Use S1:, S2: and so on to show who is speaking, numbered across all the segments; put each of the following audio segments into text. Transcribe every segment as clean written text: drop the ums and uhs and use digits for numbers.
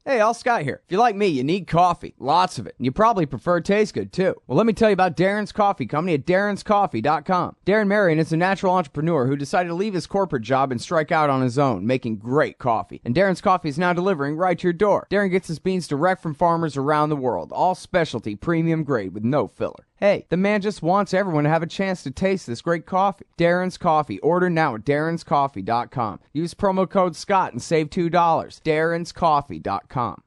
S1: Hey, all Scott here. If you're like me, you need coffee. Lots of it. And you probably prefer it tastes good, too. Well, let me tell you about Darren's Coffee Company at darrenscoffee.com. Darren Marion is a natural entrepreneur who decided to leave his corporate job and strike out on his own, making great coffee. And Darren's Coffee is now delivering right to your door. Darren gets his beans direct from farmers around the world. All specialty, premium grade with no filler. Hey, the man just wants everyone to have a chance to taste this great coffee. Darren's Coffee. Order now at darrenscoffee.com. Use promo code Scott and save $2. darrenscoffee.com.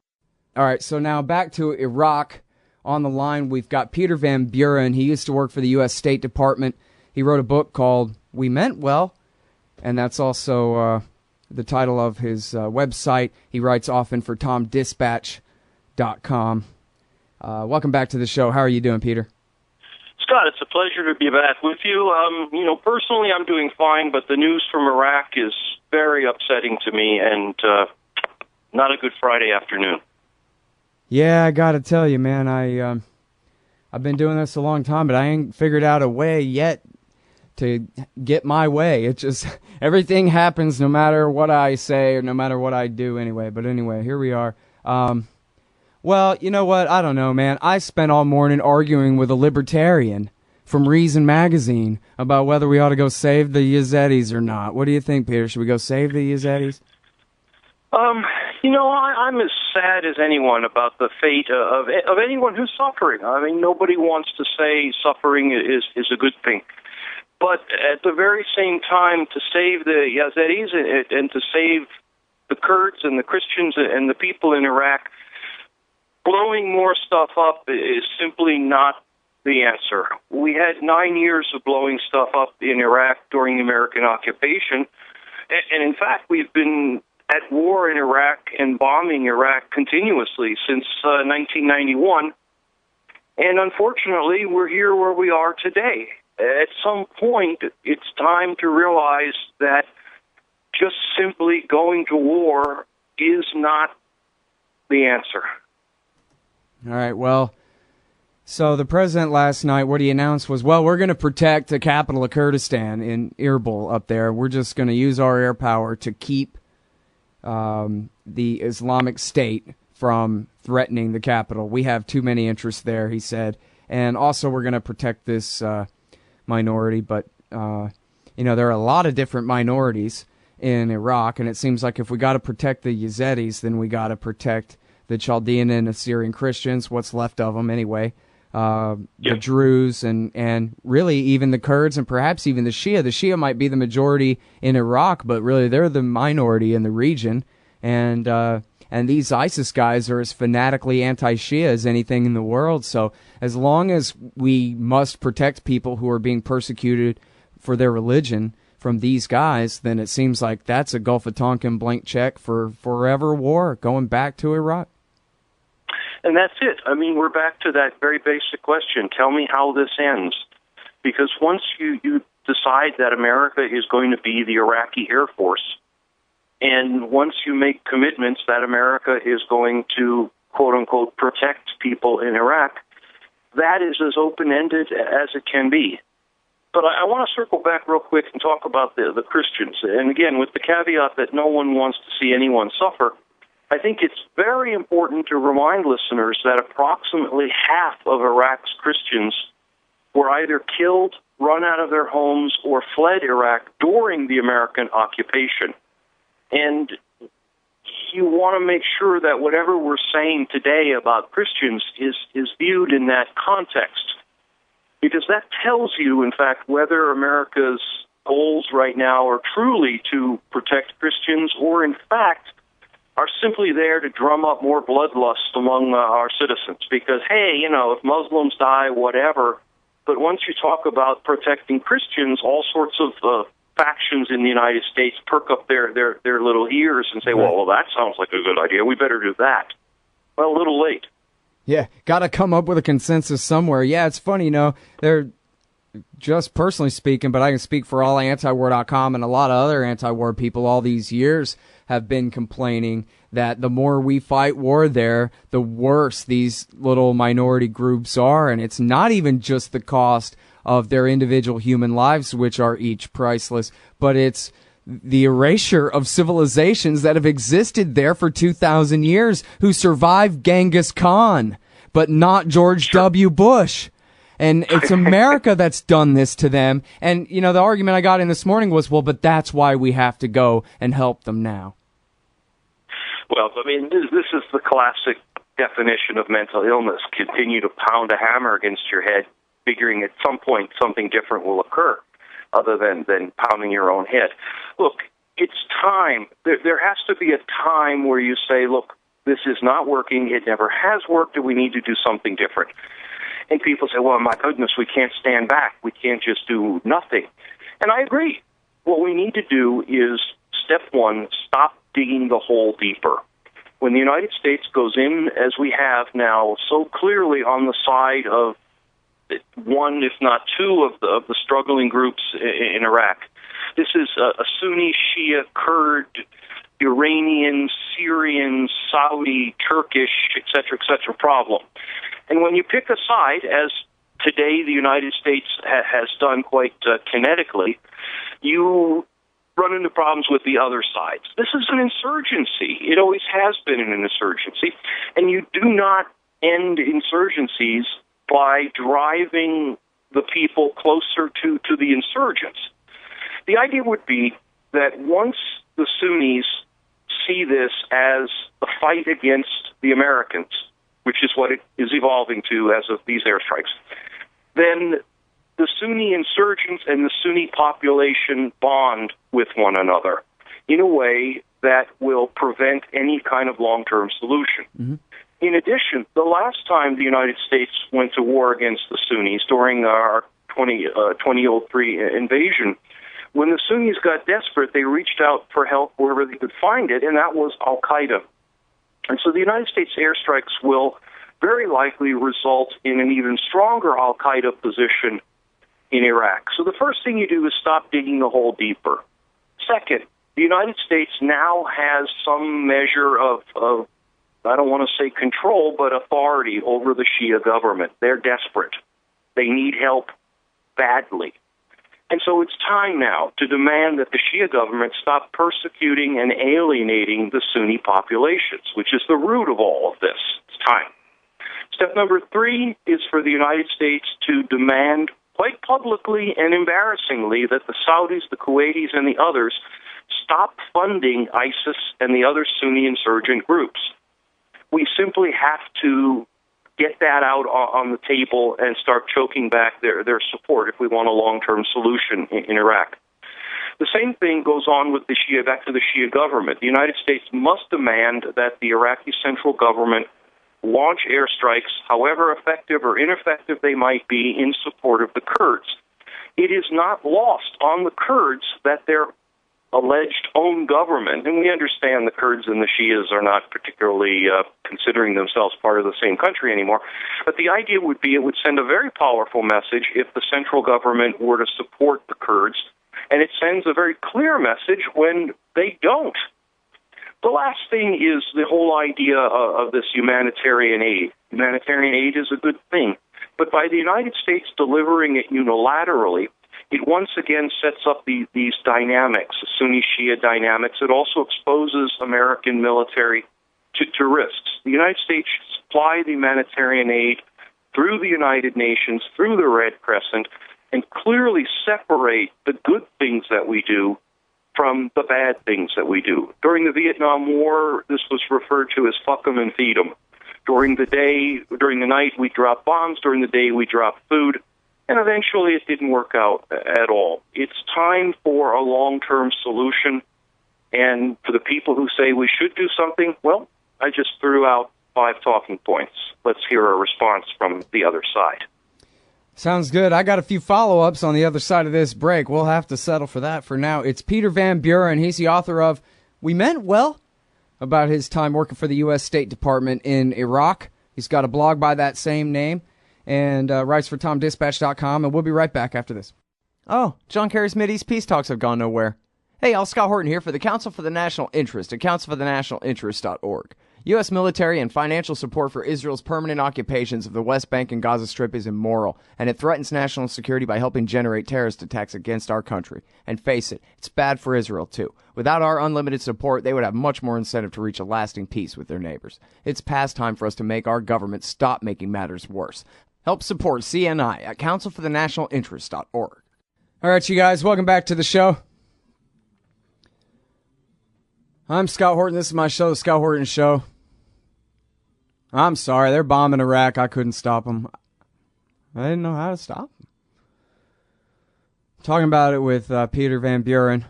S1: All right, so now back to Iraq. On the line, we've got Peter Van Buren. He used to work for the U.S. State Department. He wrote a book called We Meant Well, and that's also the title of his website. He writes often for TomDispatch.com. Welcome back to the show. How are you doing, Peter?
S2: Scott, it's a pleasure to be back with you. Personally, I'm doing fine, but the news from Iraq is very upsetting to me and not a good Friday afternoon.
S1: Yeah, I got to tell you, man, I've been doing this a long time, but I ain't figured out a way yet to get my way. It just, everything happens no matter what I say or no matter what I do anyway. But anyway, here we are. Well, you know what? I don't know, man. I spent all morning arguing with a libertarian from Reason Magazine about whether we ought to go save the Yazidis or not. What do you think, Peter? Should we go save the Yazidis?
S2: I'm as sad as anyone about the fate of anyone who's suffering. I mean, nobody wants to say suffering is a good thing. But at the very same time, to save the Yazidis and to save the Kurds and the Christians and the people in Iraq, blowing more stuff up is simply not the answer. We had 9 years of blowing stuff up in Iraq during the American occupation. And in fact, we've been at war in Iraq and bombing Iraq continuously since 1991. And unfortunately, we're here where we are today. At some point, it's time to realize that just simply going to war is not the answer.
S1: All right, well, so the president last night, what he announced was, well, we're going to protect the capital of Kurdistan in Erbil up there. We're just going to use our air power to keep the Islamic State from threatening the capital. We have too many interests there, he said. And also we're going to protect this minority. But, there are a lot of different minorities in Iraq. And it seems like if we got to protect the Yazidis, then we got to protect the Chaldean and Assyrian Christians, what's left of them anyway, the Druze, and really even the Kurds and perhaps even the Shia. The Shia might be the majority in Iraq, but really they're the minority in the region. And these ISIS guys are as fanatically anti-Shia as anything in the world. So as long as we must protect people who are being persecuted for their religion from these guys, then it seems like that's a Gulf of Tonkin blank check for forever war going back to Iraq.
S2: And that's it. I mean, we're back to that very basic question. Tell me how this ends. Because once you decide that America is going to be the Iraqi Air Force, and once you make commitments that America is going to, quote-unquote, protect people in Iraq, that is as open-ended as it can be. But I want to circle back real quick and talk about the Christians. And again, with the caveat that no one wants to see anyone suffer, I think it's very important to remind listeners that approximately half of Iraq's Christians were either killed, run out of their homes, or fled Iraq during the American occupation. And you want to make sure that whatever we're saying today about Christians is viewed in that context, because that tells you, in fact, whether America's goals right now are truly to protect Christians or, in fact, are simply there to drum up more bloodlust among our citizens. Because, hey, if Muslims die, whatever, but once you talk about protecting Christians, all sorts of factions in the United States perk up their little ears and say, well, that sounds like a good idea. We better do that. Well, a little late.
S1: Yeah, got to come up with a consensus somewhere. Yeah, it's funny, they're just personally speaking, but I can speak for all antiwar.com and a lot of other anti-war people all these years have been complaining that the more we fight war there, the worse these little minority groups are. And it's not even just the cost of their individual human lives, which are each priceless, but it's the erasure of civilizations that have existed there for 2,000 years, who survived Genghis Khan, but not George W. Bush. And it's America that's done this to them. And, the argument I got in this morning was, well, but that's why we have to go and help them now.
S2: Well, this is the classic definition of mental illness. Continue to pound a hammer against your head, figuring at some point something different will occur, other than pounding your own head. Look, it's time. There has to be a time where you say, look, this is not working. It never has worked, and we need to do something different. And people say, well, my goodness, we can't stand back. We can't just do nothing. And I agree. What we need to do is, step one, stop digging the hole deeper. When the United States goes in, as we have now, so clearly on the side of one, if not two, of the struggling groups in Iraq, this is a Sunni, Shia, Kurd, Iranian, Syrian, Saudi, Turkish, et cetera, problem. And when you pick a side, as today the United States has done quite kinetically, you run into problems with the other sides. This is an insurgency. It always has been an insurgency. And you do not end insurgencies by driving the people closer to the insurgents. The idea would be that once the Sunnis see this as a fight against the Americans, which is what it is evolving to as of these airstrikes, then the Sunni insurgents and the Sunni population bond with one another in a way that will prevent any kind of long-term solution. Mm-hmm. In addition, the last time the United States went to war against the Sunnis during our 2003 invasion, when the Sunnis got desperate, they reached out for help wherever they could find it, and that was Al-Qaeda. And so the United States airstrikes will very likely result in an even stronger Al-Qaeda position in Iraq. So the first thing you do is stop digging the hole deeper. Second, the United States now has some measure of I don't want to say control, but authority over the Shia government. They're desperate. They need help badly. And so it's time now to demand that the Shia government stop persecuting and alienating the Sunni populations, which is the root of all of this. It's time. Step number 3 is for the United States to demand quite publicly and embarrassingly that the Saudis, the Kuwaitis, and the others stop funding ISIS and the other Sunni insurgent groups. We simply have to get that out on the table and start choking back their support if we want a long-term solution in Iraq. The same thing goes on with the Shia, back to the Shia government. The United States must demand that the Iraqi central government launch airstrikes, however effective or ineffective they might be, in support of the Kurds. It is not lost on the Kurds that their alleged own government, and we understand the Kurds and the Shias are not particularly considering themselves part of the same country anymore, but the idea would be it would send a very powerful message if the central government were to support the Kurds, and it sends a very clear message when they don't. The last thing is the whole idea of this humanitarian aid. Humanitarian aid is a good thing, but by the United States delivering it unilaterally, it once again sets up these dynamics, the Sunni-Shia dynamics. It also exposes American military to risks. The United States should supply the humanitarian aid through the United Nations, through the Red Crescent, and clearly separate the good things that we do from the bad things that we do. During the Vietnam War, this was referred to as fuck 'em and feed 'em. During the night, we dropped bombs. During the day, we dropped food. And eventually it didn't work out at all. It's time for a long-term solution. And for the people who say we should do something, well, I just threw out 5 talking points. Let's hear a response from the other side.
S1: Sounds good. I got a few follow-ups on the other side of this break. We'll have to settle for that for now. It's Peter Van Buren. He's the author of We Meant Well, about his time working for the U.S. State Department in Iraq. He's got a blog by that same name, and writes for TomDispatch.com, and we'll be right back after this. Oh, John Kerry's Mideast peace talks have gone nowhere. Hey, Scott Horton here for the Council for the National Interest at councilforthenationalinterest.org. U.S. military and financial support for Israel's permanent occupations of the West Bank and Gaza Strip is immoral, and it threatens national security by helping generate terrorist attacks against our country. And face it, it's bad for Israel, too. Without our unlimited support, they would have much more incentive to reach a lasting peace with their neighbors. It's past time for us to make our government stop making matters worse. Help support CNI at councilforthenationalinterest.org. All right, you guys, welcome back to the show. I'm Scott Horton. This is my show, The Scott Horton Show. I'm sorry, they're bombing Iraq. I couldn't stop them. I didn't know how to stop them. Talking about it with Peter Van Buren,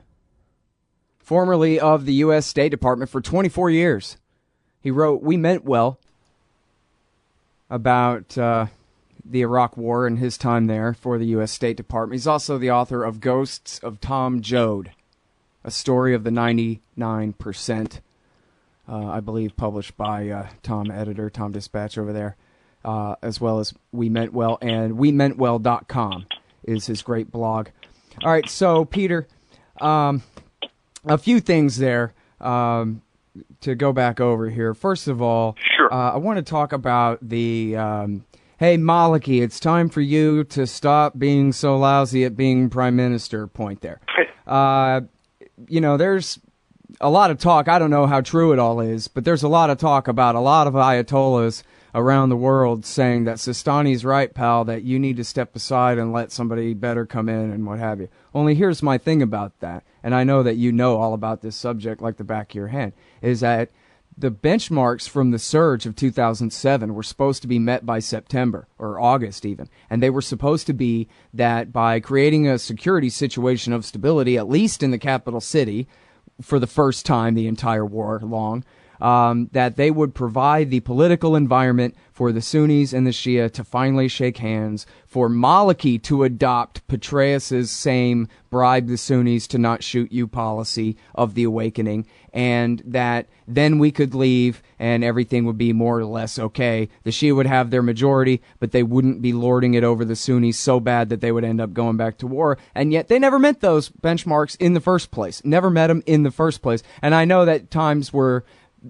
S1: formerly of the U.S. State Department for 24 years. He wrote We Meant Well about the Iraq War and his time there for the U.S. State Department. He's also the author of Ghosts of Tom Joad, a story of the 99%, I believe, published by Tom Dispatch over there, as well as We Meant Well, and WeMeantWell.com is his great blog. All right, so, Peter, a few things there to go back over here. First of all,
S2: sure.
S1: I want to talk about the, hey, Maliki, it's time for you to stop being so lousy at being prime minister point there. You know, there's a lot of talk. I don't know how true it all is, but there's a lot of talk about a lot of Ayatollahs around the world saying that Sistani's right, pal, that you need to step aside and let somebody better come in and what have you. Only here's my thing about that, and I know that you know all about this subject like the back of your hand, is that the benchmarks from the surge of 2007 were supposed to be met by September, or August even, and they were supposed to be that by creating a security situation of stability, at least in the capital city, for the first time the entire war long, that they would provide the political environment for the Sunnis and the Shia to finally shake hands, for Maliki to adopt Petraeus's same bribe the Sunnis to not shoot you policy of the awakening, and that then we could leave and everything would be more or less okay. The Shia would have their majority, but they wouldn't be lording it over the Sunnis so bad that they would end up going back to war. And yet they never met those benchmarks in the first place. Never met them in the first place. And I know that times were,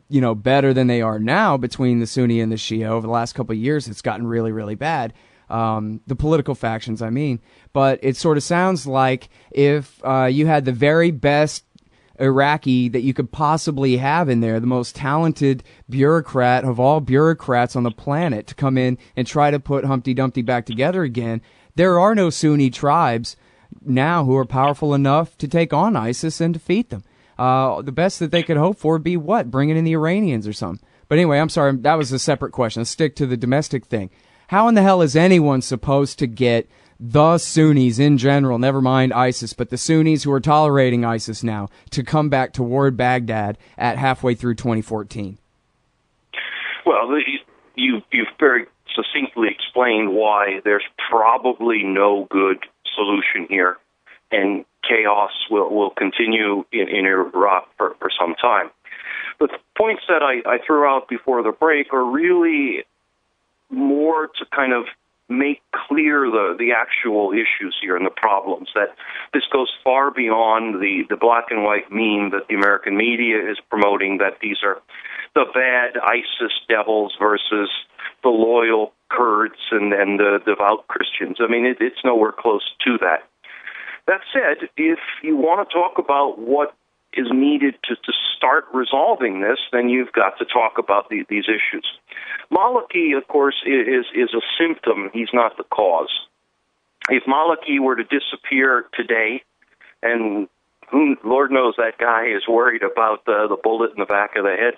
S1: you know, better than they are now between the Sunni and the Shia. Over the last couple of years, it's gotten really, really bad. The political factions, I mean. But it sort of sounds like if you had the very best Iraqi that you could possibly have in there, the most talented bureaucrat of all bureaucrats on the planet, to come in and try to put Humpty Dumpty back together again. There are no Sunni tribes now who are powerful enough to take on ISIS and defeat them. The best that they could hope for would be what? Bringing in the Iranians or something. But anyway, I'm sorry, that was a separate question. Let's stick to the domestic thing. How in the hell is anyone supposed to get the Sunnis in general, never mind ISIS, but the Sunnis who are tolerating ISIS now, to come back toward Baghdad at halfway through 2014?
S2: Well, you've very succinctly explained why there's probably no good solution here, and chaos will continue in Iraq for some time. The points that I threw out before the break are really more to kind of make clear the actual issues here and the problems, that this goes far beyond the black and white meme that the American media is promoting, that these are the bad ISIS devils versus the loyal Kurds and the devout Christians. I mean, it's nowhere close to that. That said, if you want to talk about what is needed to start resolving this, then you've got to talk about these issues. Maliki, of course, is a symptom. He's not the cause. If Maliki were to disappear today, and Lord knows that guy is worried about the bullet in the back of the head,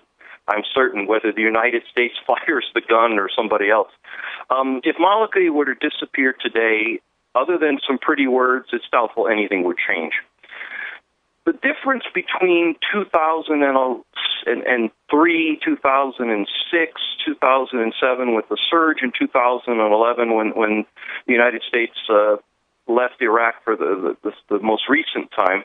S2: I'm certain, whether the United States fires the gun or somebody else. If Maliki were to disappear today, other than some pretty words, it's doubtful anything would change. The difference between 2003, 2006, 2007, with the surge in 2011 when the United States left Iraq for the most recent time,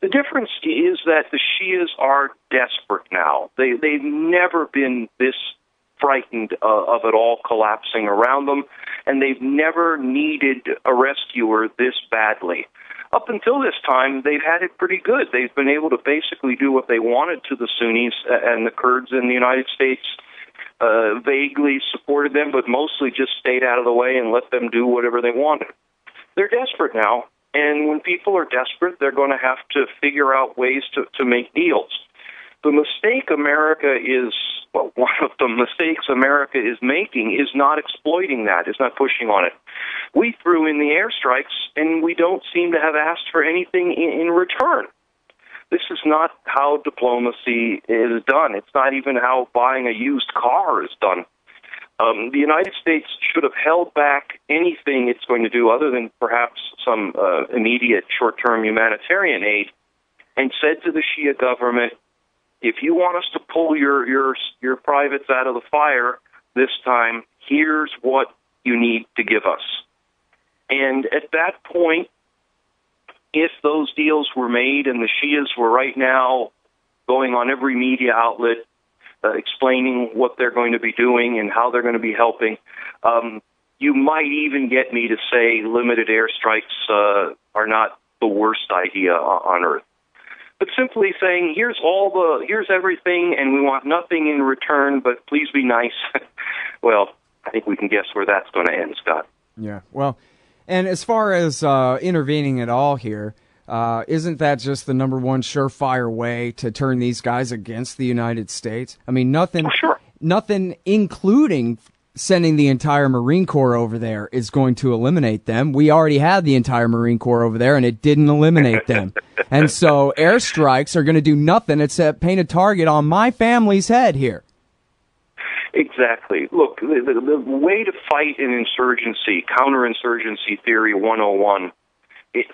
S2: the difference is that the Shias are desperate now. They've never been this frightened of it all collapsing around them, and they've never needed a rescuer this badly. Up until this time, they've had it pretty good. They've been able to basically do what they wanted to the Sunnis, and the Kurds in the United States vaguely supported them, but mostly just stayed out of the way and let them do whatever they wanted. They're desperate now, and when people are desperate, they're going to have to figure out ways to make deals. The mistake America is, well, one of the mistakes America is making is not exploiting that, is not pushing on it. We threw in the airstrikes, and we don't seem to have asked for anything in return. This is not how diplomacy is done. It's not even how buying a used car is done. The United States should have held back anything it's going to do other than perhaps some immediate short-term humanitarian aid, and said to the Shia government, if you want us to pull your privates out of the fire this time, here's what you need to give us. And at that point, if those deals were made and the Shias were right now going on every media outlet explaining what they're going to be doing and how they're going to be helping, you might even get me to say limited airstrikes are not the worst idea on Earth. But simply saying, here's everything, and we want nothing in return, but please be nice. Well, I think we can guess where that's going to end, Scott.
S1: Yeah, well, and as far as intervening at all here, isn't that just the number one surefire way to turn these guys against the United States? I mean, nothing, nothing including sending the entire Marine Corps over there is going to eliminate them. We already had the entire Marine Corps over there, and it didn't eliminate them. And so airstrikes are going to do nothing except paint a target on my family's head here.
S2: Exactly. Look, the way to fight an insurgency, counterinsurgency theory 101, it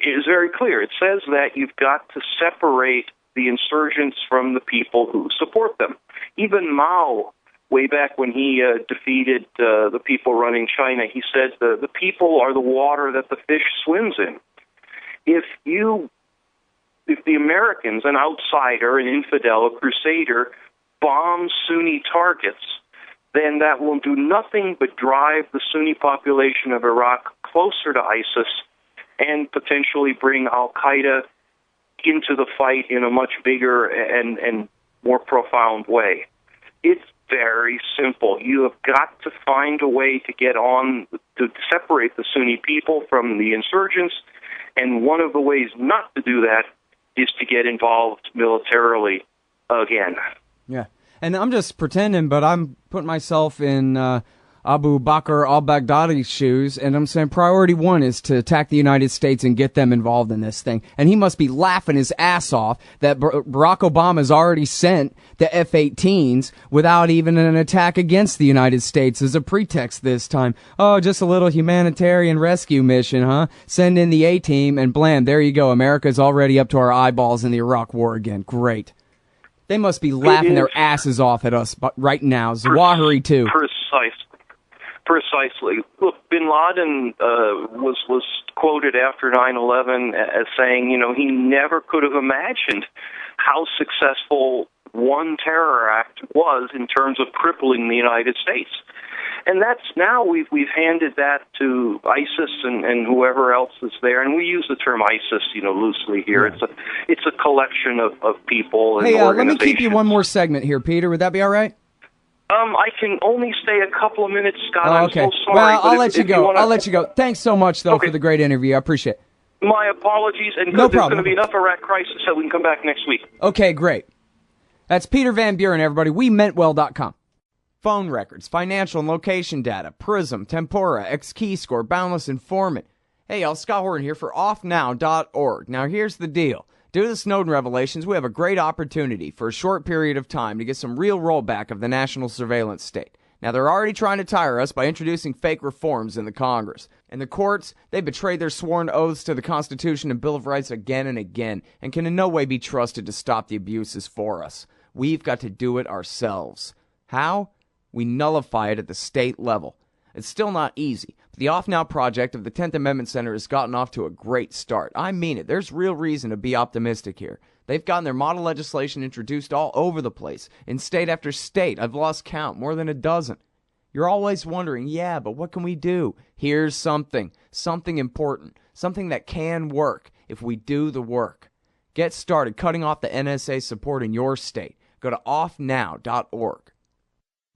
S2: is very clear. It says that you've got to separate the insurgents from the people who support them. Even Mao, way back when he defeated the people running China, he said the people are the water that the fish swims in. If the Americans, an outsider, an infidel, a crusader, bomb Sunni targets, then that will do nothing but drive the Sunni population of Iraq closer to ISIS and potentially bring al-Qaeda into the fight in a much bigger and more profound way. It's very simple. You have got to find a way to get on, to separate the Sunni people from the insurgents, and one of the ways not to do that is to get involved militarily again.
S1: Yeah, and I'm just pretending, but I'm putting myself in Abu Bakr al-Baghdadi's shoes, and I'm saying priority one is to attack the United States and get them involved in this thing. And he must be laughing his ass off that Barack Obama's already sent the F-18s without even an attack against the United States as a pretext this time. Oh, just a little humanitarian rescue mission, huh? Send in the A-team, and blam, there you go. America's already up to our eyeballs in the Iraq war again. Great. They must be laughing their asses off at us right now. Zawahiri, too.
S2: Precisely. Look, bin Laden was quoted after 9/11 as saying, he never could have imagined how successful one terror act was in terms of crippling the United States. And that's now we've handed that to ISIS and whoever else is there, and we use the term ISIS, loosely here. Yeah. It's a collection of people and organizations.
S1: Let me keep you one more segment here, Peter. Would that be all right?
S2: I can only stay a couple of minutes, Scott.
S1: Oh, okay.
S2: I'm so sorry.
S1: Well, I'll let you go. I'll let you go. Thanks so much, though, for the great interview. I appreciate it.
S2: My apologies, and
S1: no
S2: there's
S1: problem.
S2: going to be enough Iraq crisis so we can come back next week.
S1: Okay, great. That's Peter Van Buren, everybody. WeMeantWell.com. Phone records, financial and location data, Prism, Tempora, X-Keyscore, Boundless Informant. Hey, y'all, Scott Horton here for offnow.org. Now, here's the deal. Due to the Snowden revelations, we have a great opportunity for a short period of time to get some real rollback of the national surveillance state. Now, they're already trying to tire us by introducing fake reforms in the Congress. And the courts, they betrayed their sworn oaths to the Constitution and Bill of Rights again and again, and can in no way be trusted to stop the abuses for us. We've got to do it ourselves. How? We nullify it at the state level. It's still not easy, but the Off Now project of the 10th Amendment Center has gotten off to a great start. I mean it. There's real reason to be optimistic here. They've gotten their model legislation introduced all over the place, in state after state. I've lost count, more than a dozen. You're always wondering, yeah, but what can we do? Here's something important, Something that can work if we do the work. Get started cutting off the NSA support in your state. Go to offnow.org.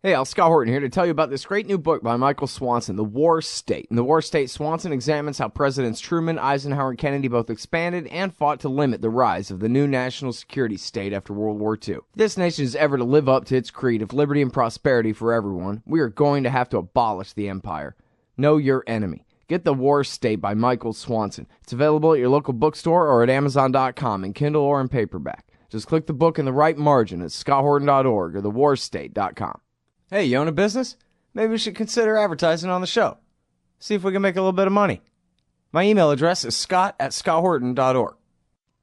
S1: Hey, Scott Horton here to tell you about this great new book by Michael Swanson, The War State. In The War State, Swanson examines how Presidents Truman, Eisenhower, and Kennedy both expanded and fought to limit the rise of the new national security state after World War II. If this nation is ever to live up to its creed of liberty and prosperity for everyone, we are going to have to abolish the empire. Know your enemy. Get The War State by Michael Swanson. It's available at your local bookstore or at Amazon.com in Kindle or in paperback. Just click the book in the right margin at scotthorton.org or thewarstate.com. Hey, you own a business? Maybe we should consider advertising on the show. See if we can make a little bit of money. My email address is scott@scotthorton.org.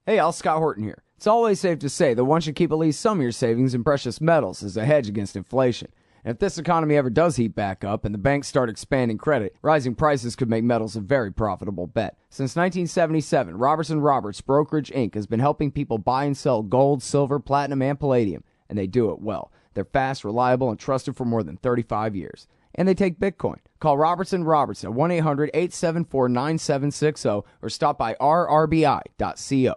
S1: Hey, Scott Horton here. It's always safe to say that one should keep at least some of your savings in precious metals as a hedge against inflation. And if this economy ever does heat back up and the banks start expanding credit, rising prices could make metals a very profitable bet. Since 1977, Robertson Roberts Brokerage Inc. has been helping people buy and sell gold, silver, platinum, and palladium, and they do it well. They're fast, reliable, and trusted for more than 35 years. And they take Bitcoin. Call Robertson Roberts at 1-800-874-9760 or stop by rrbi.co.